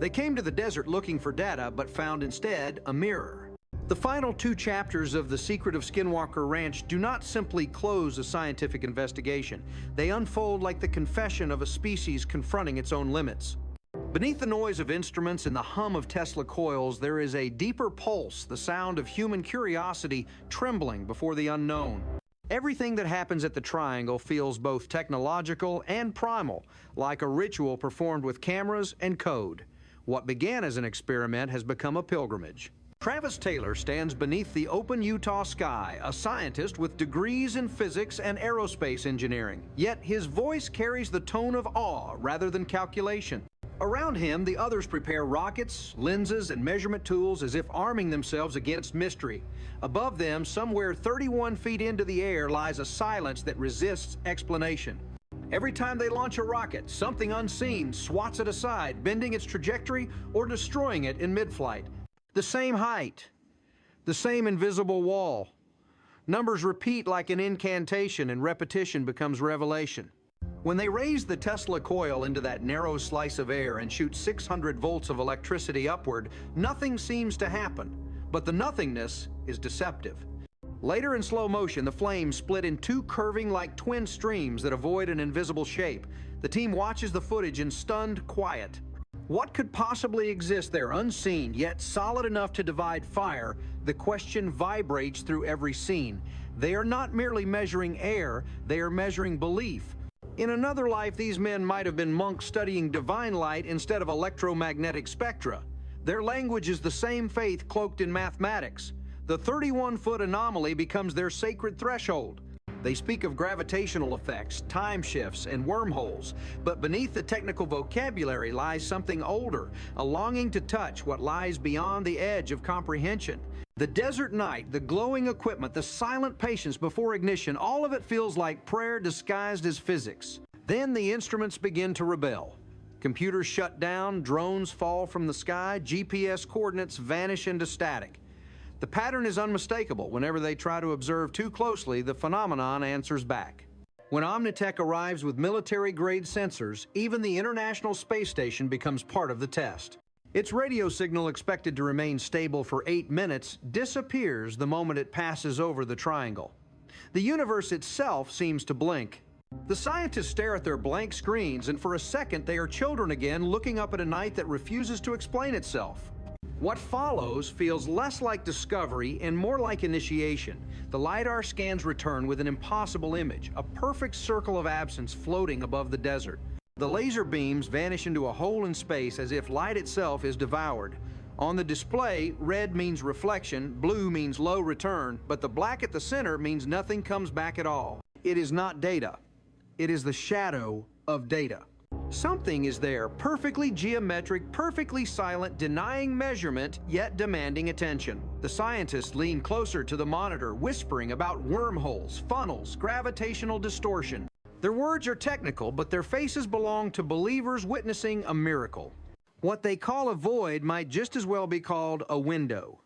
They came to the desert looking for data, but found instead a mirror. The final 2 chapters of The Secret of Skinwalker Ranch do not simply close a scientific investigation. They unfold like the confession of a species confronting its own limits. Beneath the noise of instruments and the hum of Tesla coils, there is a deeper pulse, the sound of human curiosity trembling before the unknown. Everything that happens at the Triangle feels both technological and primal, like a ritual performed with cameras and code. What began as an experiment has become a pilgrimage. Travis Taylor stands beneath the open Utah sky, a scientist with degrees in physics and aerospace engineering. Yet his voice carries the tone of awe rather than calculation. Around him, the others prepare rockets, lenses, and measurement tools as if arming themselves against mystery. Above them, somewhere 31 feet into the air, lies a silence that resists explanation. Every time they launch a rocket, something unseen swats it aside, bending its trajectory or destroying it in mid-flight. The same height, the same invisible wall. Numbers repeat like an incantation, and repetition becomes revelation. When they raise the Tesla coil into that narrow slice of air and shoot 600 volts of electricity upward, nothing seems to happen, but the nothingness is deceptive. Later in slow motion, the flames split in 2 curving like twin streams that avoid an invisible shape. The team watches the footage in stunned quiet. What could possibly exist there, unseen, yet solid enough to divide fire? The question vibrates through every scene. They are not merely measuring air, they are measuring belief. In another life, these men might have been monks studying divine light instead of electromagnetic spectra. Their language is the same faith cloaked in mathematics. The 31-foot anomaly becomes their sacred threshold. They speak of gravitational effects, time shifts, and wormholes, but beneath the technical vocabulary lies something older, a longing to touch what lies beyond the edge of comprehension. The desert night, the glowing equipment, the silent patience before ignition, all of it feels like prayer disguised as physics. Then the instruments begin to rebel. Computers shut down, drones fall from the sky, GPS coordinates vanish into static. The pattern is unmistakable. Whenever they try to observe too closely, the phenomenon answers back. When Omnitech arrives with military-grade sensors, even the International Space Station becomes part of the test. Its radio signal, expected to remain stable for 8 minutes, disappears the moment it passes over the triangle. The universe itself seems to blink. The scientists stare at their blank screens, and for a second they are children again, looking up at a night that refuses to explain itself. What follows feels less like discovery and more like initiation. The LiDAR scans return with an impossible image, a perfect circle of absence floating above the desert. The laser beams vanish into a hole in space as if light itself is devoured. On the display, red means reflection, blue means low return, but the black at the center means nothing comes back at all. It is not data. It is the shadow of data. Something is there, perfectly geometric, perfectly silent, denying measurement, yet demanding attention. The scientists lean closer to the monitor, whispering about wormholes, funnels, gravitational distortion. Their words are technical, but their faces belong to believers witnessing a miracle. What they call a void might just as well be called a window.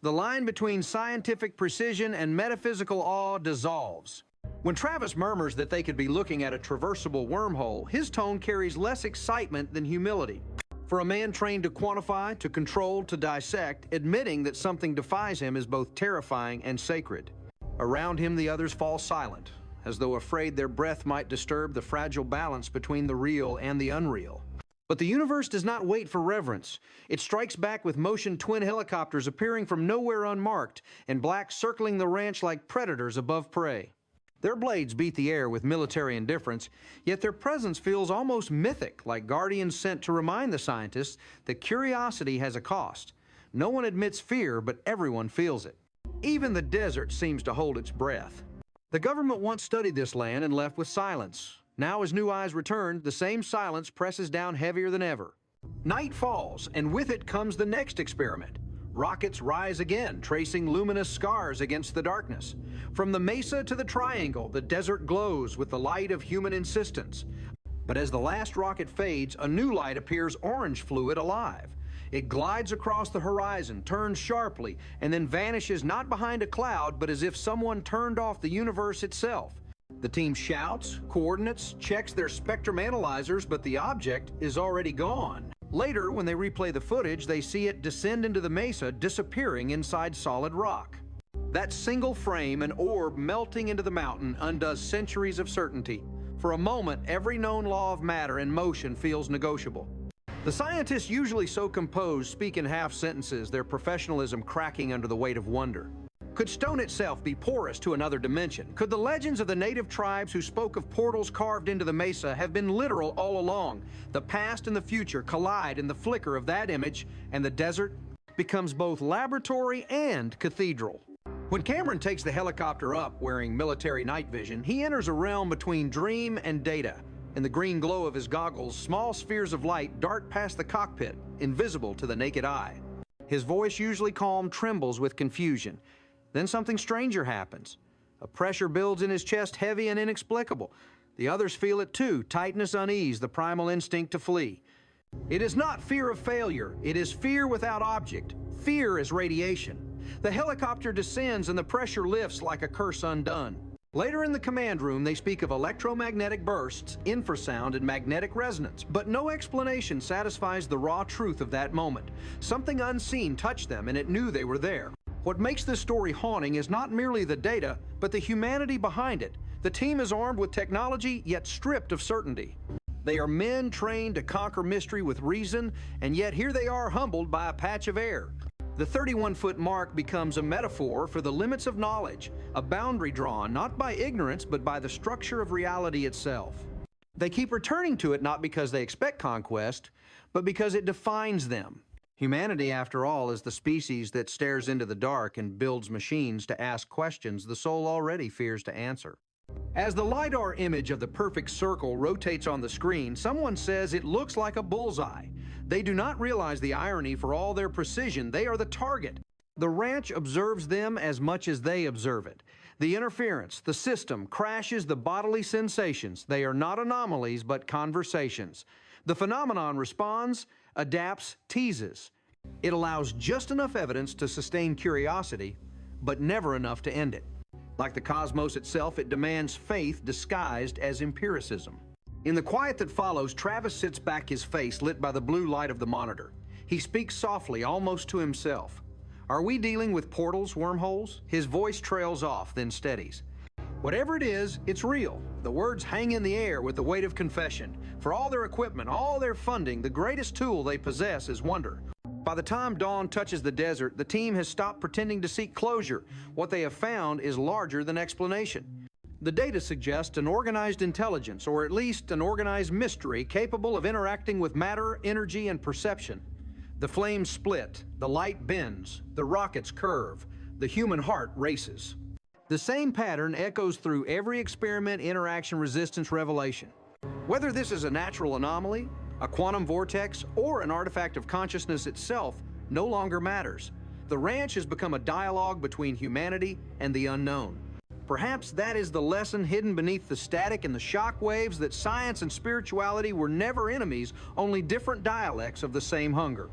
The line between scientific precision and metaphysical awe dissolves. When Travis murmurs that they could be looking at a traversable wormhole, his tone carries less excitement than humility. For a man trained to quantify, to control, to dissect, admitting that something defies him is both terrifying and sacred. Around him, the others fall silent, as though afraid their breath might disturb the fragile balance between the real and the unreal. But the universe does not wait for reverence. It strikes back with motion twin helicopters appearing from nowhere unmarked, and black circling the ranch like predators above prey. Their blades beat the air with military indifference, yet their presence feels almost mythic, like guardians sent to remind the scientists that curiosity has a cost. No one admits fear, but everyone feels it. Even the desert seems to hold its breath. The government once studied this land and left with silence. Now, as new eyes return, the same silence presses down heavier than ever. Night falls, and with it comes the next experiment. Rockets rise again, tracing luminous scars against the darkness. From the mesa to the triangle, the desert glows with the light of human insistence. But as the last rocket fades, a new light appears, orange fluid alive. It glides across the horizon, turns sharply, and then vanishes not behind a cloud, but as if someone turned off the universe itself. The team shouts, coordinates, checks their spectrum analyzers, but the object is already gone. Later, when they replay the footage, they see it descend into the mesa, disappearing inside solid rock. That single frame, an orb melting into the mountain, undoes centuries of certainty. For a moment, every known law of matter and motion feels negotiable. The scientists, usually so composed, speak in half sentences, their professionalism cracking under the weight of wonder. Could stone itself be porous to another dimension? Could the legends of the native tribes who spoke of portals carved into the mesa have been literal all along? The past and the future collide in the flicker of that image, and the desert becomes both laboratory and cathedral. When Cameron takes the helicopter up wearing military night vision, he enters a realm between dream and data. In the green glow of his goggles, small spheres of light dart past the cockpit, invisible to the naked eye. His voice, usually calm, trembles with confusion. Then something stranger happens. A pressure builds in his chest, heavy and inexplicable. The others feel it too, tightness, unease, the primal instinct to flee. It is not fear of failure, it is fear without object. Fear is radiation. The helicopter descends and the pressure lifts like a curse undone. Later in the command room, they speak of electromagnetic bursts, infrasound, and magnetic resonance, but no explanation satisfies the raw truth of that moment. Something unseen touched them and it knew they were there. What makes this story haunting is not merely the data, but the humanity behind it. The team is armed with technology, yet stripped of certainty. They are men trained to conquer mystery with reason, and yet here they are humbled by a patch of air. The 31-foot mark becomes a metaphor for the limits of knowledge, a boundary drawn not by ignorance, but by the structure of reality itself. They keep returning to it not because they expect conquest, but because it defines them. Humanity, after all, is the species that stares into the dark and builds machines to ask questions the soul already fears to answer. As the LiDAR image of the perfect circle rotates on the screen, someone says it looks like a bullseye. They do not realize the irony. For all their precision, they are the target. The ranch observes them as much as they observe it. The interference, the system, crashes the bodily sensations. They are not anomalies, but conversations. The phenomenon responds, adapts, teases. It allows just enough evidence to sustain curiosity, but never enough to end it. Like the cosmos itself, it demands faith disguised as empiricism. In the quiet that follows, Travis sits back, his face lit by the blue light of the monitor. He speaks softly, almost to himself. Are we dealing with portals, wormholes? His voice trails off, then steadies. Whatever it is, it's real. The words hang in the air with the weight of confession. For all their equipment, all their funding, the greatest tool they possess is wonder. By the time dawn touches the desert, the team has stopped pretending to seek closure. What they have found is larger than explanation. The data suggests an organized intelligence, or at least an organized mystery, capable of interacting with matter, energy, and perception. The flames split, the light bends, the rockets curve, the human heart races. The same pattern echoes through every experiment, interaction, resistance, revelation. Whether this is a natural anomaly, a quantum vortex, or an artifact of consciousness itself, no longer matters. The ranch has become a dialogue between humanity and the unknown. Perhaps that is the lesson hidden beneath the static and the shock waves, that science and spirituality were never enemies, only different dialects of the same hunger.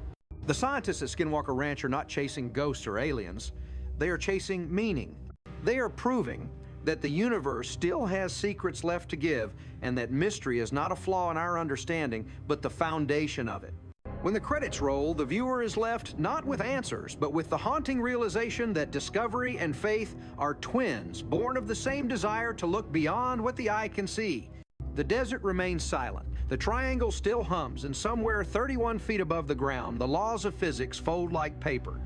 The scientists at Skinwalker Ranch are not chasing ghosts or aliens. They are chasing meaning. They are proving that the universe still has secrets left to give, and that mystery is not a flaw in our understanding, but the foundation of it. When the credits roll, the viewer is left not with answers, but with the haunting realization that discovery and faith are twins, born of the same desire to look beyond what the eye can see. The desert remains silent. The triangle still hums, and somewhere 31 feet above the ground, the laws of physics fold like paper.